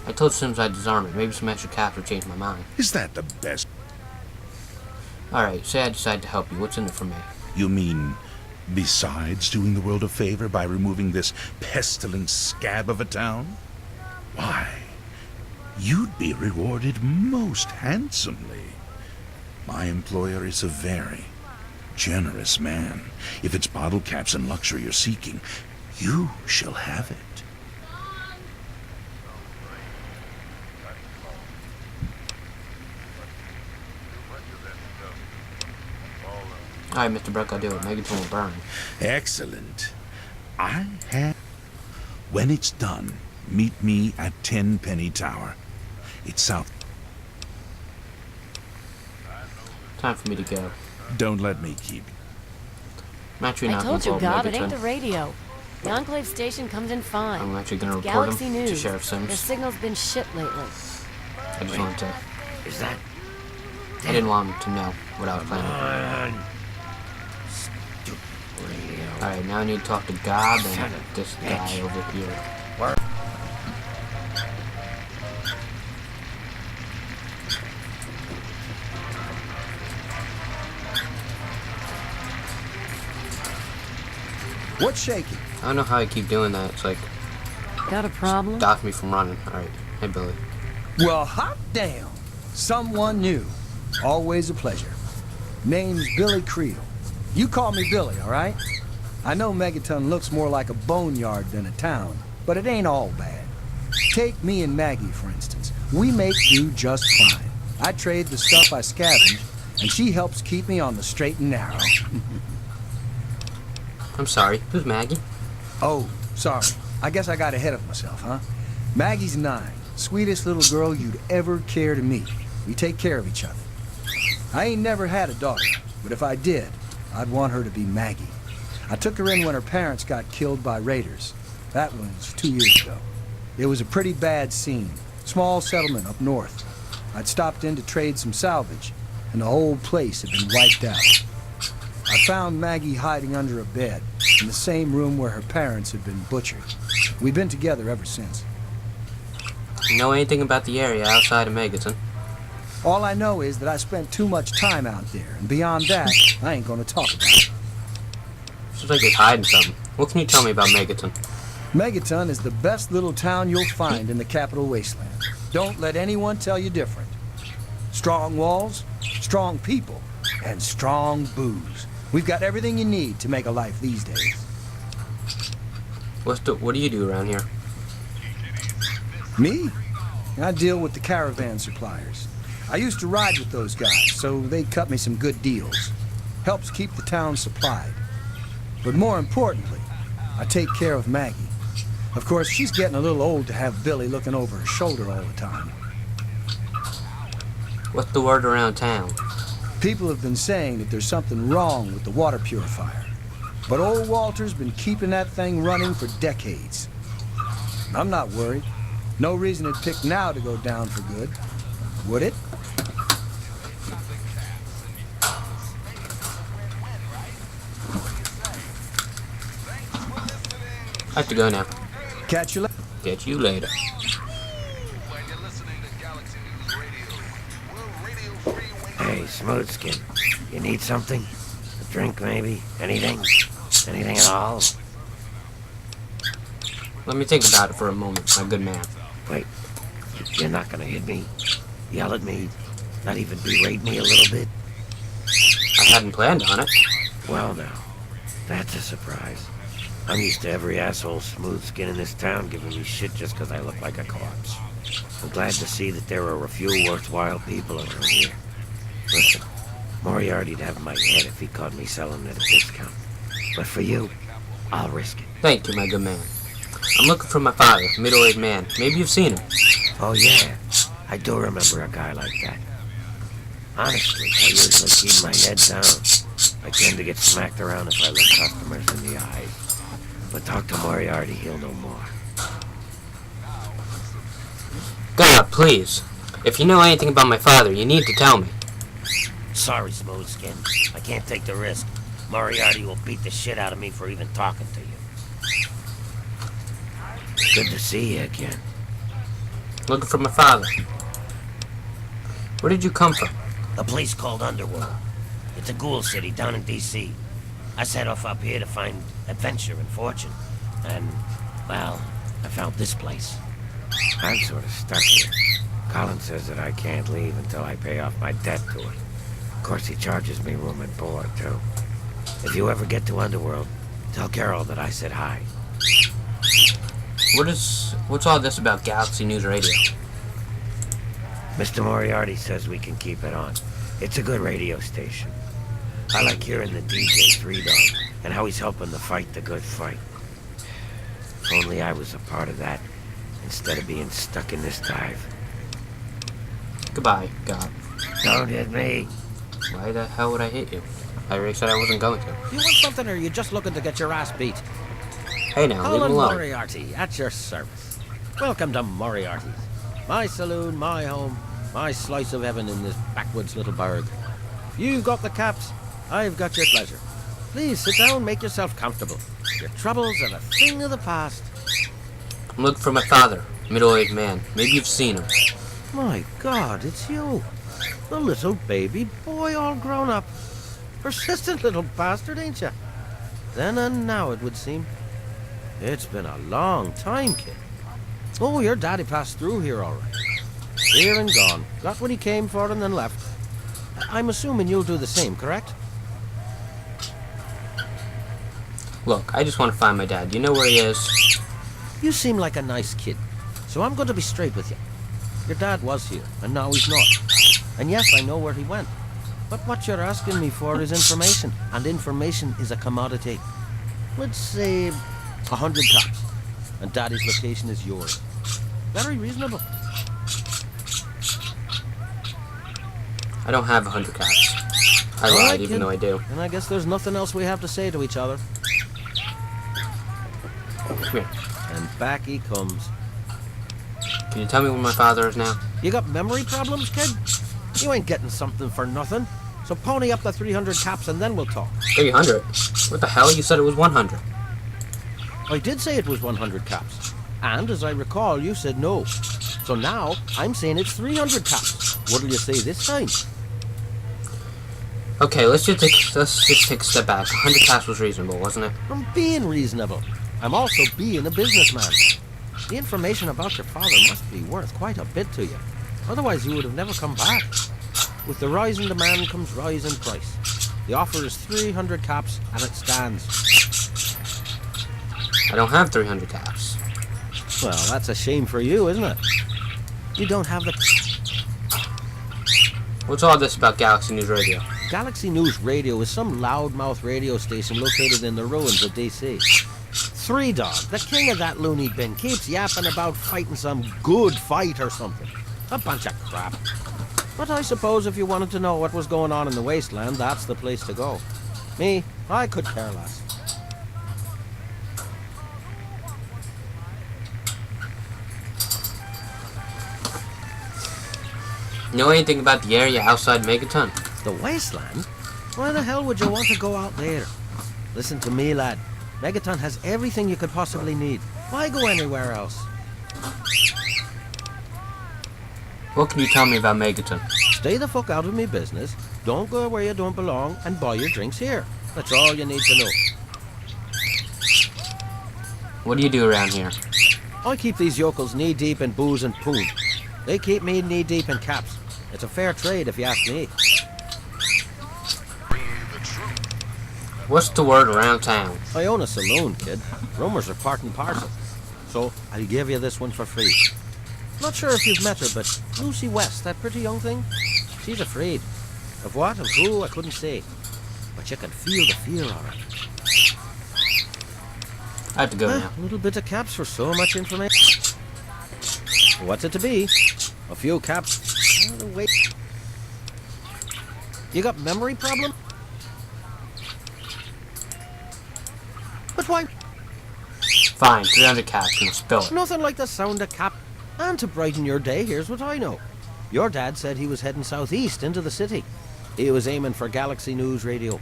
I told Sims I'd disarm it. Maybe some extra caps would change my mind. Is that the best? Alright, say I decide to help you. What's in it for me? You mean, besides doing the world a favor by removing this pestilent scab of a town? Why, you'd be rewarded most handsomely. My employer is a very generous man. If it's bottle caps and luxury you're seeking, you shall have it. Alright, Mr. Burke, I'll do it. Megaton will burn. Excellent. I have... When it's done, meet me at 10 Penny Tower. It's south. Time for me to go. Don't let me keep... I'm actually I not told you, going Gob, to it ain't the Megaton. radio. The Enclave station comes in fine. I'm actually going to It's report Galaxy him News. to Sheriff Their Sims. signal's been shit lately. I just wanted to... Is that... I didn't want him to know what I was planning. Alright, now I need to talk to Gob and this guy over here. What's shaking? I don't know how I keep doing that. It's like, Got a problem? stops me from running. Alright, hey Billy. Well, hot damn. Someone new. Always a pleasure. Name's Billy Creel. You call me Billy, all right? I know Megaton looks more like a boneyard than a town, but it ain't all bad. Take me and Maggie, for instance. We make do just fine. I trade the stuff I scavenge, and she helps keep me on the straight and narrow. I'm sorry, who's Maggie? Oh, sorry. I guess I got ahead of myself, huh? Maggie's 9. Sweetest little girl you'd ever care to meet. We take care of each other. I ain't never had a daughter, but if I did, I'd want her to be Maggie. I took her in when her parents got killed by raiders. That was 2 years ago. It was a pretty bad scene. Small settlement up north. I'd stopped in to trade some salvage, and the whole place had been wiped out. I found Maggie hiding under a bed, in the same room where her parents had been butchered. We've been together ever since. You know anything about the area outside of Megaton? All I know is that I spent too much time out there, and beyond that, I ain't gonna talk about it. Seems like he's hiding something. What can you tell me about Megaton? Megaton is the best little town you'll find in the capital Wasteland. Don't let anyone tell you different. Strong walls, strong people, and strong booze. We've got everything you need to make a life these days. What do you do around here? Me? I deal with the caravan suppliers. I used to ride with those guys, so they cut me some good deals. Helps keep the town supplied. But more importantly, I take care of Maggie. Of course, she's getting a little old to have Billy looking over her shoulder all the time. What's the word around town? People have been saying that there's something wrong with the water purifier. But old Walter's been keeping that thing running for decades. I'm not worried. No reason it'd pick now to go down for good. Would it? I have to go now. Catch you later. Catch you later. Hey, Smoothskin, you need something? A drink, maybe? Anything? Anything at all? Let me think about it for a moment, my good man. Wait, you're not gonna hit me? Yell at me? Not even berate me a little bit? I hadn't planned on it. Well now, that's a surprise. I'm used to every asshole Smoothskin in this town giving me shit just because I look like a corpse. I'm glad to see that there are a few worthwhile people around here. Listen, Moriarty'd have my head if he caught me selling at a discount. But for you, I'll risk it. Thank you, my good man. I'm looking for my father, a middle-aged man. Maybe you've seen him. Oh yeah, I do remember a guy like that. Honestly, I usually keep my head down. I tend to get smacked around if I look customers in the eye. But talk to Moriarty, he'll know more. God, please. If you know anything about my father, you need to tell me. Sorry, Smoothskin. I can't take the risk. Moriarty will beat the shit out of me for even talking to you. Good to see you again. Looking for my father. Where did you come from? A place called Underworld. It's a ghoul city down in D.C. I set off up here to find adventure and fortune. And, well, I found this place. I'm sort of stuck here. Colin says that I can't leave until I pay off my debt to it. Of course, he charges me room and board, too. If you ever get to Underworld, tell Carol that I said hi. What's all this about Galaxy News Radio? Mr. Moriarty says we can keep it on. It's a good radio station. I like hearing the DJ 3-Dog and how he's helping to fight the good fight. If only I was a part of that, instead of being stuck in this dive. Goodbye, God. Don't hit me. Why the hell would I hit you? I already said I wasn't going to. You want something, or are you just looking to get your ass beat? Hey now, leave him Colin alone. Moriarty, at your service. Welcome to Moriarty's. My saloon, my home, my slice of heaven in this backwoods little burg. If you've got the caps, I've got your pleasure. Please sit down, make yourself comfortable. Your troubles are a thing of the past. I'm looking for my father, middle-aged man. Maybe you've seen him. My God, it's you. The little baby boy all grown up. Persistent little bastard, ain't you? Then and now, it would seem. It's been a long time, kid. Oh, your daddy passed through here all right. Here and gone. Got what he came for and then left. I'm assuming you'll do the same, correct? Look, I just want to find my dad. You know where he is? You seem like a nice kid, so I'm going to be straight with you. Your dad was here, and now he's not. And yes, I know where he went. But what you're asking me for is information, and information is a commodity. Let's say 100 caps, and Daddy's location is yours. Very reasonable. I don't have 100 caps. I All lied, right, even kid. though I do. And I guess there's nothing else we have to say to each other. Come here. And back he comes. Can you tell me where my father is now? You got memory problems, kid? You ain't getting something for nothing. So pony up the 300 caps and then we'll talk. 300? What the hell? You said it was 100. I did say it was 100 caps. And as I recall, you said no. So now, I'm saying it's 300 caps. What'll you say this time? Okay, let's just take a step back. 100 caps was reasonable, wasn't it? I'm being reasonable. I'm also being a businessman. The information about your father must be worth quite a bit to you. Otherwise, you would have never come back. With the rise in demand comes rise in price. The offer is 300 caps, and it stands. I don't have 300 caps. Well, that's a shame for you, isn't it? You don't have the... What's all this about Galaxy News Radio? Galaxy News Radio is some loudmouth radio station located in the ruins of DC. Three Dog, the king of that loony bin, keeps yapping about fighting some good fight or something. A bunch of crap. But I suppose if you wanted to know what was going on in the Wasteland, that's the place to go. Me, I could care less. Know anything about the area outside Megaton? The Wasteland? Why the hell would you want to go out there? Listen to me, lad. Megaton has everything you could possibly need. Why go anywhere else? What can you tell me about Megaton? Stay the fuck out of me business. Don't go where you don't belong and buy your drinks here. That's all you need to know. What do you do around here? I keep these yokels knee-deep in booze and poon. They keep me knee-deep in caps. It's a fair trade if you ask me. What's the word around town? I own a saloon, kid. Rumors are part and parcel. So I'll give you this one for free. Not sure if you've met her, but Lucy West, that pretty young thing, she's afraid. Of what, of who, I couldn't say. But you can feel the fear of her. I have to go now. A little bit of caps for so much information. What's it to be? A few caps. Wait. You got memory problem? But why? Fine, 300 caps and we'll spill it. Nothing like the sound of cap. And to brighten your day, here's what I know. Your dad said he was heading southeast into the city. He was aiming for Galaxy News Radio.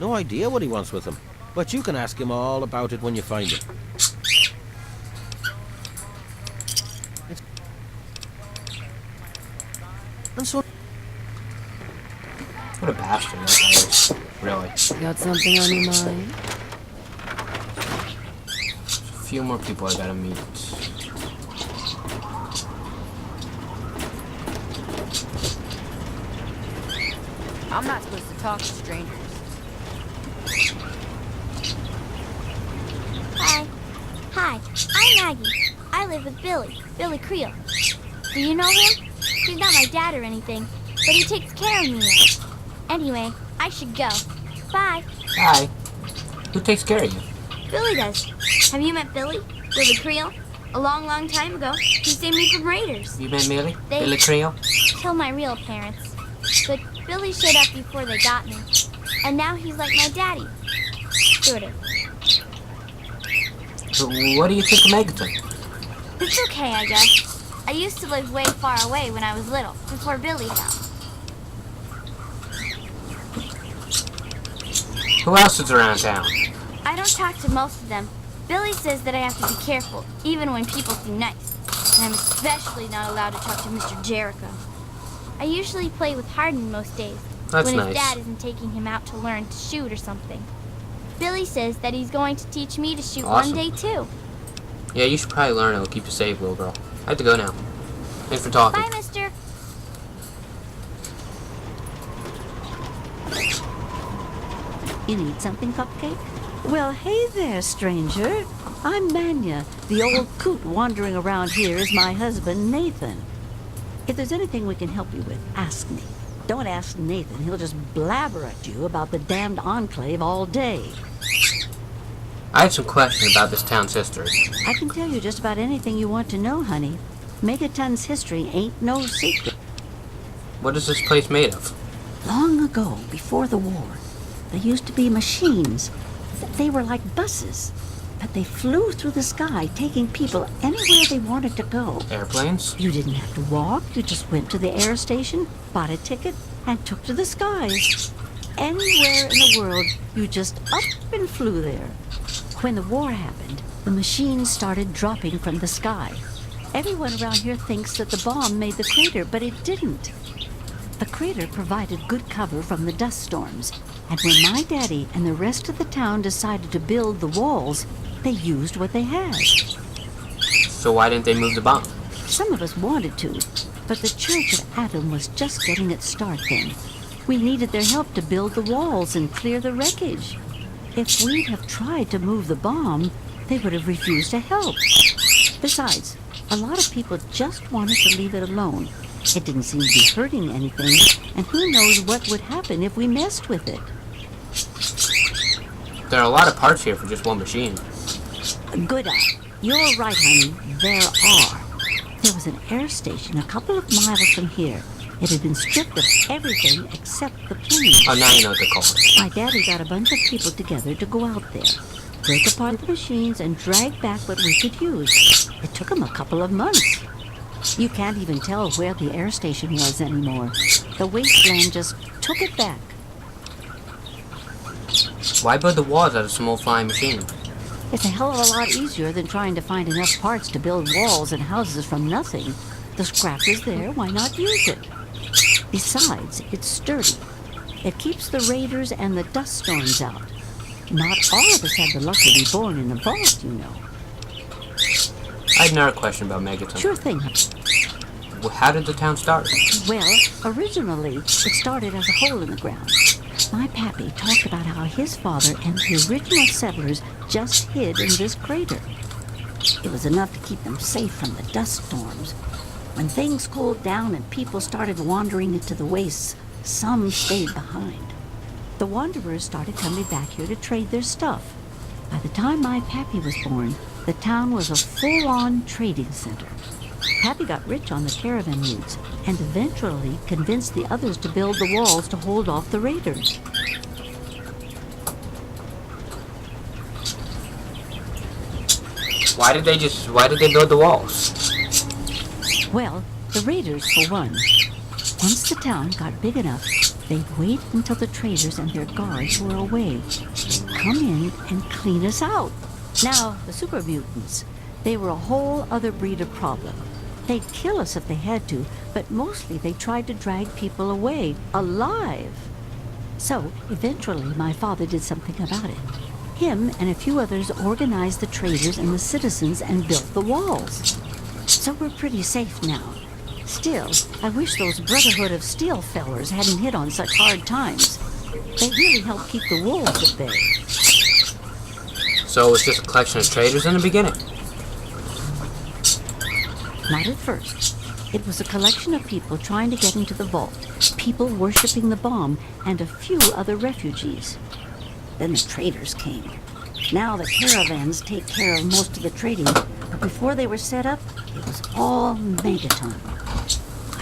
No idea what he wants with him, but you can ask him all about it when you find him. And so... What a bastard that guy is. Really. Got something on your mind? There's a few more people I gotta meet. I'm not supposed to talk to strangers. Hi. Hi, I'm Maggie. I live with Billy Creel. Do you know him? He's not my dad or anything, but he takes care of me now. Anyway, I should go. Bye. Hi. Who takes care of you? Billy does. Have you met Billy? Billy Creel? A long, long time ago, he saved me from raiders. You met Billy? They Billy Creel? killed my real parents. But Billy showed up before they got me. And now he's like my daddy. Sort of. So what do you think of Megaton? It's okay, I guess. I used to live way far away when I was little, before Billy found. Who else is around town? I don't talk to most of them. Billy says that I have to be careful, even when people seem nice. And I'm especially not allowed to talk to Mr. Jericho. I usually play with Hardin most days, That's when nice. his dad isn't taking him out to learn to shoot or something. Billy says that he's going to teach me to shoot Awesome. one day too. Yeah, you should probably learn. It'll keep you safe, little girl. I have to go now. Thanks for talking. Bye, mister. You need something, Cupcake? Well, hey there, stranger. I'm Manya. The old coot wandering around here is my husband, Nathan. If there's anything we can help you with, ask me. Don't ask Nathan. He'll just blabber at you about the damned Enclave all day. I have some questions about this town's history. I can tell you just about anything you want to know, honey. Megaton's history ain't no secret. What is this place made of? Long ago, before the war, there used to be machines. They were like buses, but they flew through the sky, taking people anywhere they wanted to go. Airplanes? You didn't have to walk. You just went to the air station, bought a ticket, and took to the skies. Anywhere in the world, you just up and flew there. When the war happened, the machines started dropping from the sky. Everyone around here thinks that the bomb made the crater, but it didn't. The crater provided good cover from the dust storms, and when my daddy and the rest of the town decided to build the walls, they used what they had. So why didn't they move the bomb? Some of us wanted to, but the Church of Atom was just getting its start then. We needed their help to build the walls and clear the wreckage. If we'd have tried to move the bomb, they would have refused to help. Besides, a lot of people just wanted to leave it alone. It didn't seem to be hurting anything, and who knows what would happen if we messed with it. There are a lot of parts here for just one machine. Good eye. You're right, honey. There are. There was an air station a couple of miles from here. It had been stripped of everything except the planes. Oh, now you know what they're called. My daddy got a bunch of people together to go out there, break apart the machines, and drag back what we could use. It took them a couple of months. You can't even tell where the air station was anymore. The Wasteland just took it back. Why build the walls out of some old flying machine? It's a hell of a lot easier than trying to find enough parts to build walls and houses from nothing. The scrap is there, why not use it? Besides, it's sturdy. It keeps the raiders and the dust storms out. Not all of us had the luck to be born in a vault, you know. I had another question about Megaton. Sure thing. How did the town start? Well, originally, it started as a hole in the ground. My pappy talked about how his father and the original settlers just hid in this crater. It was enough to keep them safe from the dust storms. When things cooled down and people started wandering into the wastes, some stayed behind. The wanderers started coming back here to trade their stuff. By the time my pappy was born, the town was a full-on trading center. Pappy got rich on the caravan routes and eventually convinced the others to build the walls to hold off the raiders. Why did they build the walls? Well, the raiders for one. Once the town got big enough, they'd wait until the traders and their guards were away. Come in and clean us out. Now, the super mutants, they were a whole other breed of problem. They'd kill us if they had to, but mostly they tried to drag people away, alive. So, eventually, my father did something about it. Him and a few others organized the traders and the citizens and built the walls. So we're pretty safe now. Still, I wish those Brotherhood of Steel fellers hadn't hit on such hard times. They really helped keep the wolves at bay. So it was just a collection of traders in the beginning? Not at first. It was a collection of people trying to get into the vault, people worshipping the bomb, and a few other refugees. Then the traders came. Now the caravans take care of most of the trading, but before they were set up, it was all Megaton.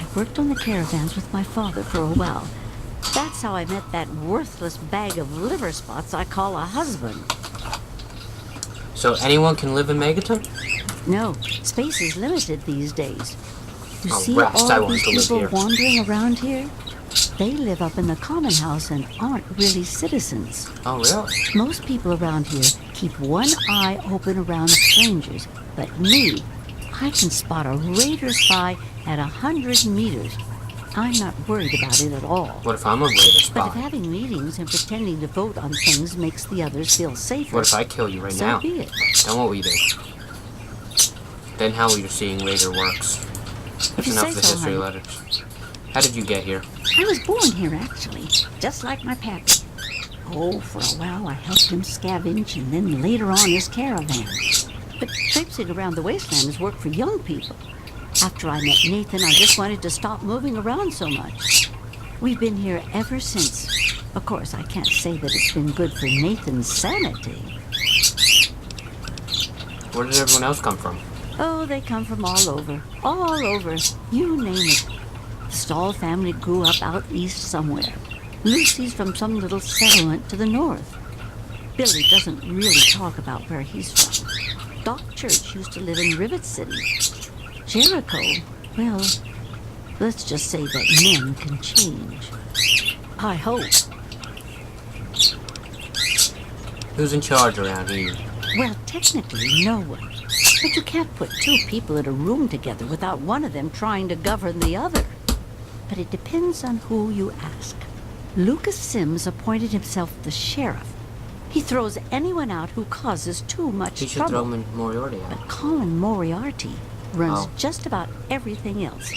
I worked on the caravans with my father for a while. That's how I met that worthless bag of liver spots I call a husband. So anyone can live in Megaton? No, space is limited these days. You Oh, see rats, I all want these to live people here. wandering around here? They live up in the common house and aren't really citizens. Oh, really? Most people around here keep one eye open around strangers, but me, I can spot a raider spy at 100 meters. I'm not worried about it at all. What if I'm a raider But if spy? having meetings and pretending to vote on things makes the others feel safer, What if I kill you right so now? be it. Then what will you do? Then how will your seeing later works? If That's you enough say of the so, history honey. letters. How did you get here? I was born here, actually, just like my pappy. Oh, for a while I helped him scavenge, and then later on his caravan. But traipsing around the wasteland is work for young people. After I met Nathan, I just wanted to stop moving around so much. We've been here ever since. Of course, I can't say that it's been good for Nathan's sanity. Where did everyone else come from? Oh, they come from all over. All over. You name it. The Stahl family grew up out east somewhere. Lucy's from some little settlement to the north. Billy doesn't really talk about where he's from. Doc Church used to live in Rivet City. Jericho, well, let's just say that men can change. I hope. Who's in charge around here? Well, technically, no one. But you can't put two people in a room together without one of them trying to govern the other. But it depends on who you ask. Lucas Sims appointed himself the sheriff. He throws anyone out who causes too much He should trouble. throw Moriarty out. But Colin Moriarty runs Oh. just about everything else.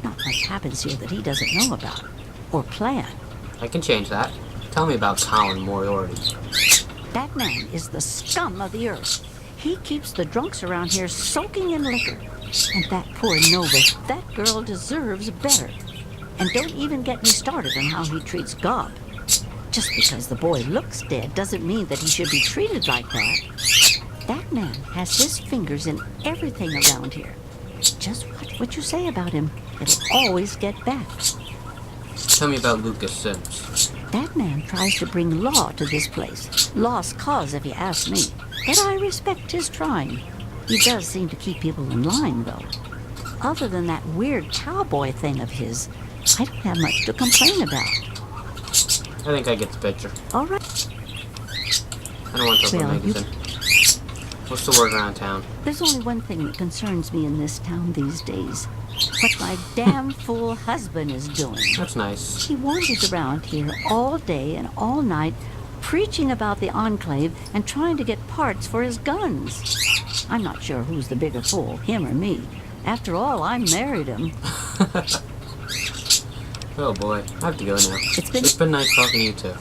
Not much happens here that he doesn't know about or plan. I can change that. Tell me about Colin Moriarty. That man is the scum of the earth. He keeps the drunks around here soaking in liquor. And that poor Nova, that girl deserves better. And don't even get me started on how he treats Gob. Just because the boy looks dead doesn't mean that he should be treated like that. That man has his fingers in everything around here. Just watch what you say about him. It'll always get back. Tell me about Lucas Sims. That man tries to bring law to this place. Lost cause, if you ask me. But I respect his trying. He does seem to keep people in line, though. Other than that weird cowboy thing of his, I don't have much to complain about. I think I get the picture. All right. I don't want to talk about Megaton. What's the word around town? There's only one thing that concerns me in this town these days. What my damn fool husband is doing. That's nice. He wanders around here all day and all night, preaching about the Enclave and trying to get parts for his guns. I'm not sure who's the bigger fool, him or me. After all, I married him. Oh boy, I have to go now. It's been nice talking to you too.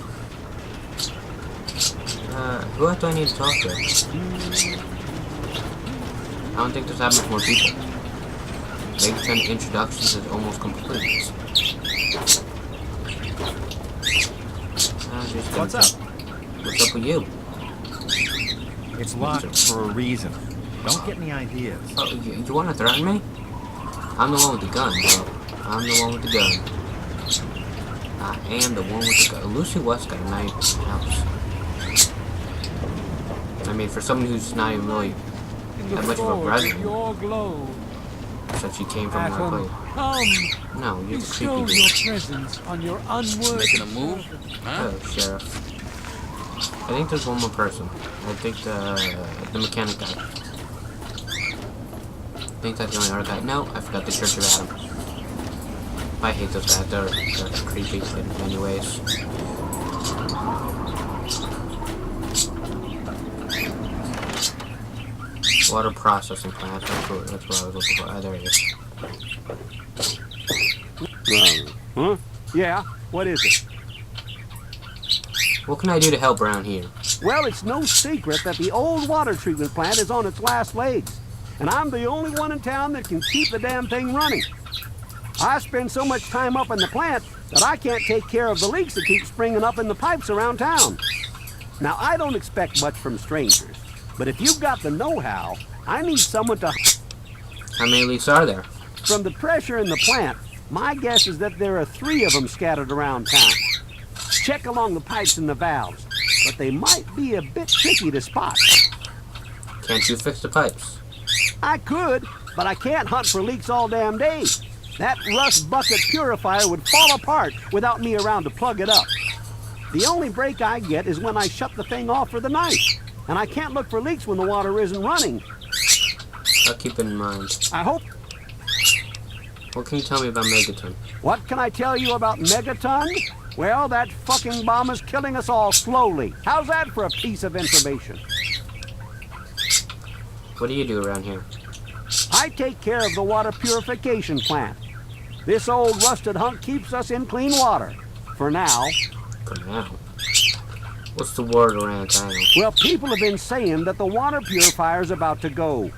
Who else do I need to talk to? I don't think there's that much more people. Megaton introductions is almost complete. What's up? What's up with you? It's locked for a reason. Don't get any ideas. Oh, you want to threaten me? I'm the one with the gun, bro. I'm the one with the gun. I am the one with the gun. Lucy West got a nice house. I mean, for someone who's not even really that much of a resident, since she came from our place. No, you're the creepy dude. Your presence on your unworthy. Making a move? Huh? Oh, Sheriff. I think there's one more person. I think the mechanic guy. I think that's the only other guy. No, I forgot the Church of Adam. I hate those guys. They're creepy in many ways. Water processing plant. That's what I was looking for. Ah, there he is. Huh? Yeah? What is it? What can I do to help around here? Well, it's no secret that the old water treatment plant is on its last legs. And I'm the only one in town that can keep the damn thing running. I spend so much time up in the plant that I can't take care of the leaks that keep springing up in the pipes around town. Now, I don't expect much from strangers, but if you've got the know-how, I need someone to... How many leaks are there? From the pressure in the plant, my guess is that there are 3 of them scattered around town. Check along the pipes and the valves, but they might be a bit tricky to spot. Can't you fix the pipes? I could, but I can't hunt for leaks all damn day. That rust bucket purifier would fall apart without me around to plug it up. The only break I get is when I shut the thing off for the night, and I can't look for leaks when the water isn't running. I'll keep it in mind. I hope... What can you tell me about Megaton? What can I tell you about Megaton? Well, that fucking bomb is killing us all slowly. How's that for a piece of information? What do you do around here? I take care of the water purification plant. This old rusted hunk keeps us in clean water. For now. For now? What's the word around town? Well, people have been saying that the water purifier's about to go.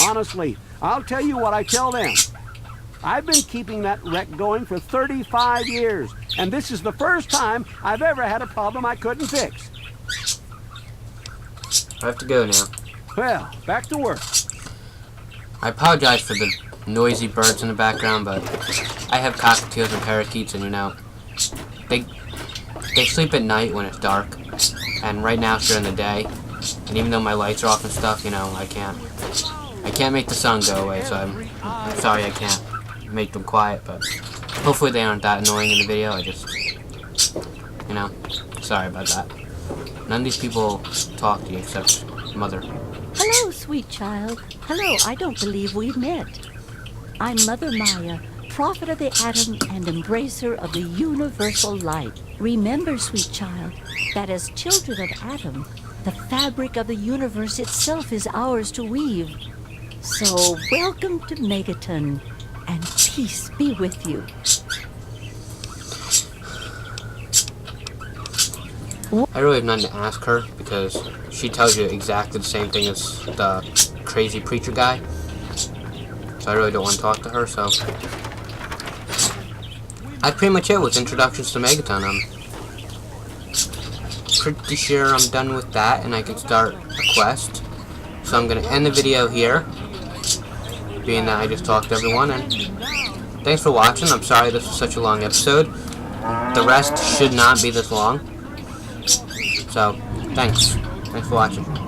Honestly, I'll tell you what I tell them. I've been keeping that wreck going for 35 years, and this is the first time I've ever had a problem I couldn't fix. I have to go now. Well, back to work. I apologize for the noisy birds in the background, but I have cockatiels and parakeets, and you know, they sleep at night when it's dark, and right now it's during the day, and even though my lights are off and stuff, you know, I can't make the sun go away, so I'm sorry I can't make them quiet, but hopefully they aren't that annoying in the video. I just, you know, sorry about that. None of these people talk to you except Mother. Hello, sweet child. Hello, I don't believe we've met. I'm Mother Maya, prophet of the atom and embracer of the universal light. Remember, sweet child, that as children of Adam, the fabric of the universe itself is ours to weave. So, welcome to Megaton, and peace be with you. I really have nothing to ask her because she tells you exactly the same thing as the crazy preacher guy. So I really don't want to talk to her, so that's pretty much it with introductions to Megaton. I'm pretty sure I'm done with that and I can start a quest. So I'm going to end the video here, being that I just talked to everyone, and thanks for watching. I'm sorry this was such a long episode. The rest should not be this long. So, thanks. Thanks for watching.